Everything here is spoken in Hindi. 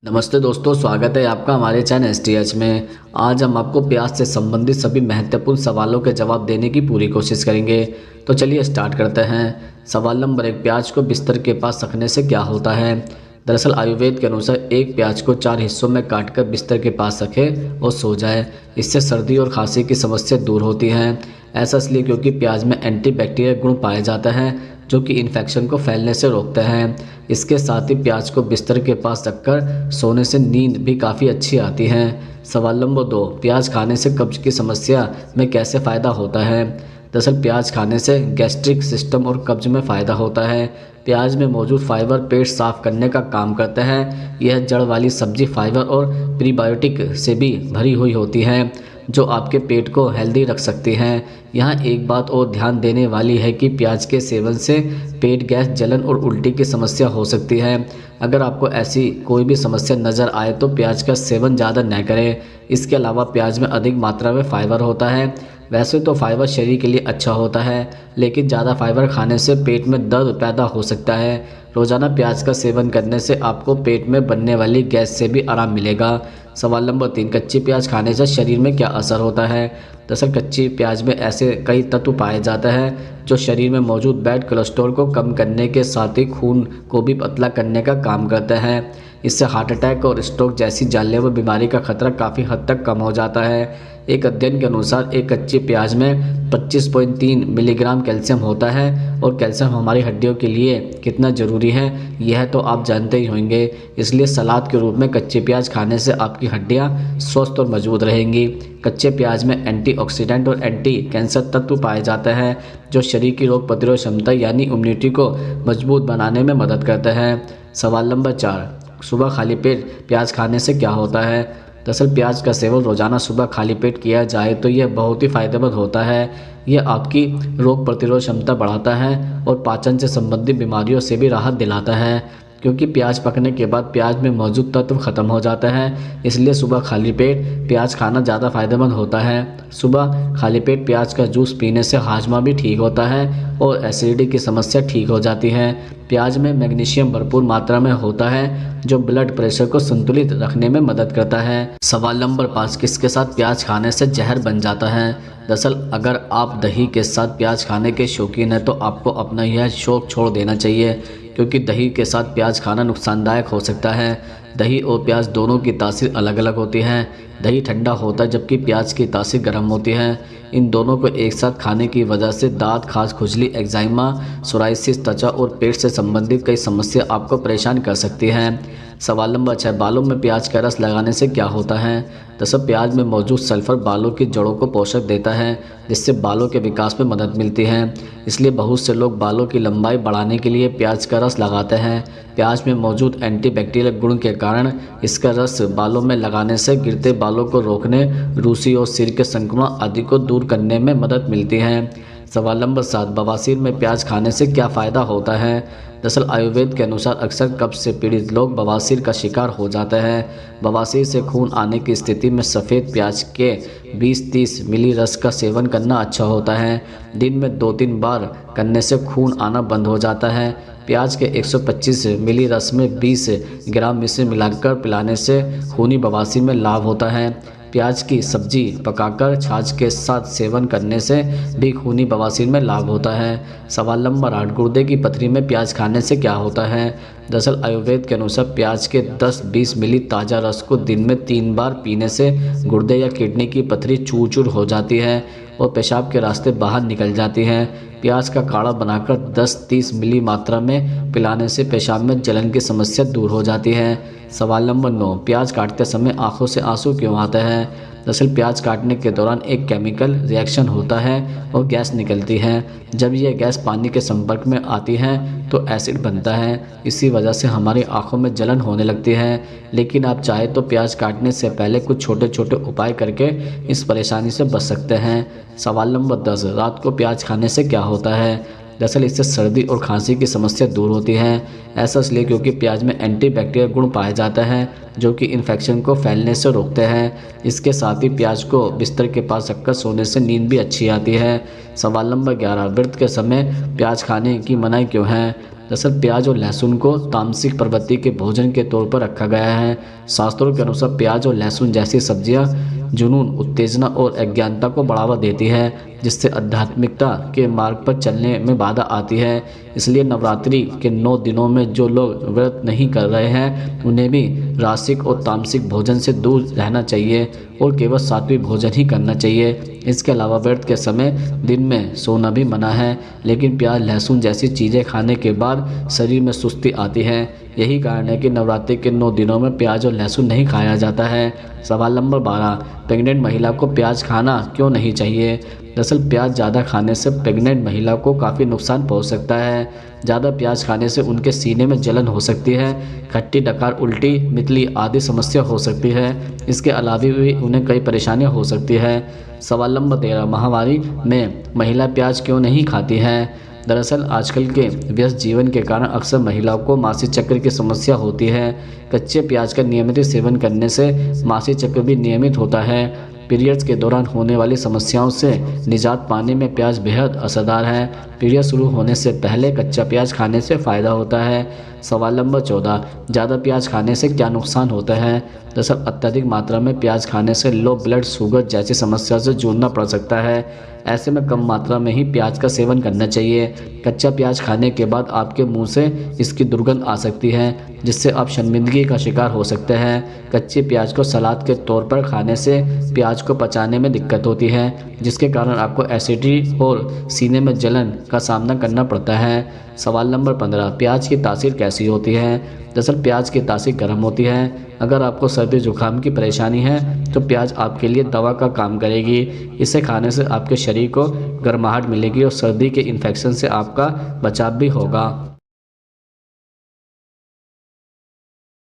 नमस्ते दोस्तों, स्वागत है आपका हमारे चैनल एसटीएच में। आज हम आपको प्याज से संबंधित सभी महत्वपूर्ण सवालों के जवाब देने की पूरी कोशिश करेंगे। तो चलिए स्टार्ट करते हैं। सवाल नंबर 1, प्याज को बिस्तर के पास रखने से क्या होता है। दरअसल आयुर्वेद के अनुसार एक प्याज को 4 हिस्सों में काटकर बिस्तर के पास रखें और सो जाए। इससे सर्दी और खांसी की समस्या दूर होती है। ऐसा इसलिए क्योंकि प्याज में एंटीबैक्टीरियल गुण पाए जाते हैं जो कि इन्फेक्शन को फैलने से रोकते हैं। इसके साथ ही प्याज को बिस्तर के पास रखकर सोने से नींद भी काफ़ी अच्छी आती है। सवाल नंबर 2, प्याज खाने से कब्ज की समस्या में कैसे फ़ायदा होता है। दरअसल प्याज खाने से गैस्ट्रिक सिस्टम और कब्ज में फ़ायदा होता है। प्याज में मौजूद फाइबर पेट साफ करने का काम करता है। यह जड़ वाली सब्जी फाइबर और प्रीबायोटिक से भी भरी हुई होती है जो आपके पेट को हेल्दी रख सकती हैं। यहाँ एक बात और ध्यान देने वाली है कि प्याज के सेवन से पेट गैस, जलन और उल्टी की समस्या हो सकती है। अगर आपको ऐसी कोई भी समस्या नज़र आए तो प्याज का सेवन ज़्यादा न करें। इसके अलावा प्याज में अधिक मात्रा में फाइबर होता है। वैसे तो फाइबर शरीर के लिए अच्छा होता है, लेकिन ज़्यादा फाइबर खाने से पेट में दर्द पैदा हो सकता है। रोज़ाना प्याज का सेवन करने से आपको पेट में बनने वाली गैस से भी आराम मिलेगा। सवाल नंबर 3, कच्ची प्याज खाने से शरीर में क्या असर होता है। दरअसल कच्ची प्याज में ऐसे कई तत्व पाए जाते हैं जो शरीर में मौजूद बैड कोलेस्ट्रॉल को कम करने के साथ ही खून को भी पतला करने का काम करते हैं। इससे हार्ट अटैक और स्ट्रोक जैसी जानलेवा बीमारी का खतरा काफ़ी हद तक कम हो जाता है। एक अध्ययन के अनुसार एक कच्ची प्याज में 25.3 मिलीग्राम कैल्शियम होता है और कैल्शियम हमारी हड्डियों के लिए कितना ज़रूरी है यह तो आप जानते ही होंगे। इसलिए सलाद के रूप में कच्ची प्याज खाने से आपकी हड्डियां स्वस्थ और मजबूत रहेंगी। कच्चे प्याज में एंटीऑक्सीडेंट और एंटी कैंसर तत्व पाए जाते हैं जो शरीर की रोग प्रतिरोध क्षमता यानी इम्यूनिटी को मजबूत बनाने में मदद करते हैं। सवाल नंबर 4, सुबह खाली पेट प्याज खाने से क्या होता है। दरअसल प्याज का सेवन रोज़ाना सुबह खाली पेट किया जाए तो यह बहुत ही फ़ायदेमंद होता है। यह आपकी रोग प्रतिरोध क्षमता बढ़ाता है और पाचन से संबंधित बीमारियों से भी राहत दिलाता है। क्योंकि प्याज पकने के बाद प्याज में मौजूद तत्व खत्म हो जाता है, इसलिए सुबह खाली पेट प्याज खाना ज़्यादा फायदेमंद होता है। सुबह खाली पेट प्याज का जूस पीने से हाजमा भी ठीक होता है और एसिडिटी की समस्या ठीक हो जाती है। प्याज में मैग्नीशियम भरपूर मात्रा में होता है जो ब्लड प्रेशर को संतुलित रखने में मदद करता है। सवाल नंबर 5, किसके साथ प्याज खाने से जहर बन जाता है। दरअसल अगर आप दही के साथ प्याज खाने के शौकीन हैं तो आपको अपना यह शौक छोड़ देना चाहिए, क्योंकि दही के साथ प्याज खाना नुकसानदायक हो सकता है। दही और प्याज दोनों की तासीर अलग अलग होती है। दही ठंडा होता है जबकि प्याज की तासीर गर्म होती है। इन दोनों को एक साथ खाने की वजह से दांत, खाज, खुजली, एक्जाइमा, सोराइसिस, त्वचा और पेट से संबंधित कई समस्या आपको परेशान कर सकती हैं। सवाल नंबर 6, बालों में प्याज का रस लगाने से क्या होता है। दरअसल प्याज में मौजूद सल्फर बालों की जड़ों को पोषक देता है जिससे बालों के विकास में मदद मिलती है। इसलिए बहुत से लोग बालों की लंबाई बढ़ाने के लिए प्याज का रस लगाते हैं। प्याज में मौजूद एंटीबैक्टीरियल गुण के कारण इसका रस बालों में लगाने से गिरते बालों को रोकने, रूसी और सिर के संक्रमण आदि को दूर करने में मदद मिलती है। सवाल नंबर 7, बवासीर में प्याज खाने से क्या फ़ायदा होता है। दरअसल आयुर्वेद के अनुसार अक्सर कब्ज से पीड़ित लोग बवासीर का शिकार हो जाते हैं। बवासीर से खून आने की स्थिति में सफ़ेद प्याज के 20-30 मिली रस का सेवन करना अच्छा होता है। दिन में 2-3 बार करने से खून आना बंद हो जाता है। प्याज के 125 मिली रस में 20 ग्राम मिश्री मिलाकर पिलाने से खूनी बवासीर में लाभ होता है। प्याज की सब्जी पकाकर छाछ के साथ सेवन करने से भी खूनी बवासीर में लाभ होता है। सवाल नंबर 8, गुर्दे की पथरी में प्याज खाने से क्या होता है। दरअसल आयुर्वेद के अनुसार प्याज के 10-20 मिली ताज़ा रस को दिन में 3 बार पीने से गुर्दे या किडनी की पथरी चूर चूर हो जाती है और पेशाब के रास्ते बाहर निकल जाती है। प्याज का काढ़ा बनाकर 10-30 मिली मात्रा में पिलाने से पेशाब में जलन की समस्या दूर हो जाती है। सवाल नंबर 9, प्याज काटते समय आंखों से आंसू क्यों आते हैं। दरअसल प्याज काटने के दौरान एक केमिकल रिएक्शन होता है और गैस निकलती है। जब यह गैस पानी के संपर्क में आती है तो एसिड बनता है। इसी वजह से हमारी आंखों में जलन होने लगती है। लेकिन आप चाहे तो प्याज काटने से पहले कुछ छोटे छोटे उपाय करके इस परेशानी से बच सकते हैं। सवाल नंबर 10, रात को प्याज खाने से क्या होता है। दरअसल इससे सर्दी और खांसी की समस्या दूर होती है। ऐसा इसलिए क्योंकि प्याज में एंटीबैक्टीरियल गुण पाए जाते हैं जो कि इन्फेक्शन को फैलने से रोकते हैं। इसके साथ ही प्याज को बिस्तर के पास रखकर सोने से नींद भी अच्छी आती है। सवाल नंबर 11, व्रत के समय प्याज खाने की मनाही क्यों है। दरअसल प्याज और लहसुन को तामसिक प्रवृत्ति के भोजन के तौर पर रखा गया है। शास्त्रों के अनुसार प्याज और लहसुन जैसी सब्जियां जुनून, उत्तेजना और अज्ञानता को बढ़ावा देती है, जिससे आध्यात्मिकता के मार्ग पर चलने में बाधा आती है। इसलिए नवरात्रि के 9 दिनों में जो लोग व्रत नहीं कर रहे हैं उन्हें भी रासिक और तामसिक भोजन से दूर रहना चाहिए और केवल सात्विक भोजन ही करना चाहिए। इसके अलावा व्रत के समय दिन में सोना भी मना है, लेकिन प्याज लहसुन जैसी चीज़ें खाने के बाद शरीर में सुस्ती आती है। यही कारण है कि नवरात्रि के 9 दिनों में प्याज और लहसुन नहीं खाया जाता है। सवाल नंबर 12, प्रेग्नेंट महिला को प्याज खाना क्यों नहीं चाहिए? दरअसल प्याज ज़्यादा खाने से प्रेग्नेंट महिला को काफ़ी नुकसान पहुंच सकता है। ज़्यादा प्याज खाने से उनके सीने में जलन हो सकती है, खट्टी डकार, उल्टी, मितली आदि समस्या हो सकती है। इसके अलावा भी उन्हें कई परेशानियां हो सकती है। सवाल नंबर 13, माहवारी में महिला प्याज क्यों नहीं खाती है? दरअसल आजकल के व्यस्त जीवन के कारण अक्सर महिलाओं को मासिक चक्र की समस्या होती है। कच्चे प्याज का नियमित सेवन करने से मासिक चक्र भी नियमित होता है। पीरियड्स के दौरान होने वाली समस्याओं से निजात पाने में प्याज बेहद असरदार है। पीरियड शुरू होने से पहले कच्चा प्याज खाने से फ़ायदा होता है। सवाल नंबर 14, ज़्यादा प्याज खाने से क्या नुकसान होता है? दरअसल अत्यधिक मात्रा में प्याज खाने से लो ब्लड शुगर जैसी समस्या से जूझना पड़ सकता है। ऐसे में कम मात्रा में ही प्याज का सेवन करना चाहिए। कच्चा प्याज खाने के बाद आपके मुंह से इसकी दुर्गंध आ सकती है, जिससे आप शर्मिंदगी का शिकार हो सकते हैं। कच्चे प्याज को सलाद के तौर पर खाने से प्याज को पचाने में दिक्कत होती है, जिसके कारण आपको एसिडिटी और सीने में जलन का सामना करना पड़ता है। सवाल नंबर 15, प्याज की तासीर कैसी होती है? दरअसल प्याज की तासीर गर्म होती है। अगर आपको सर्दी जुकाम की परेशानी है तो प्याज आपके लिए दवा का काम करेगी। इसे खाने से आपके शरीर को गर्माहट मिलेगी और सर्दी के इन्फेक्शन से आपका बचाव भी होगा।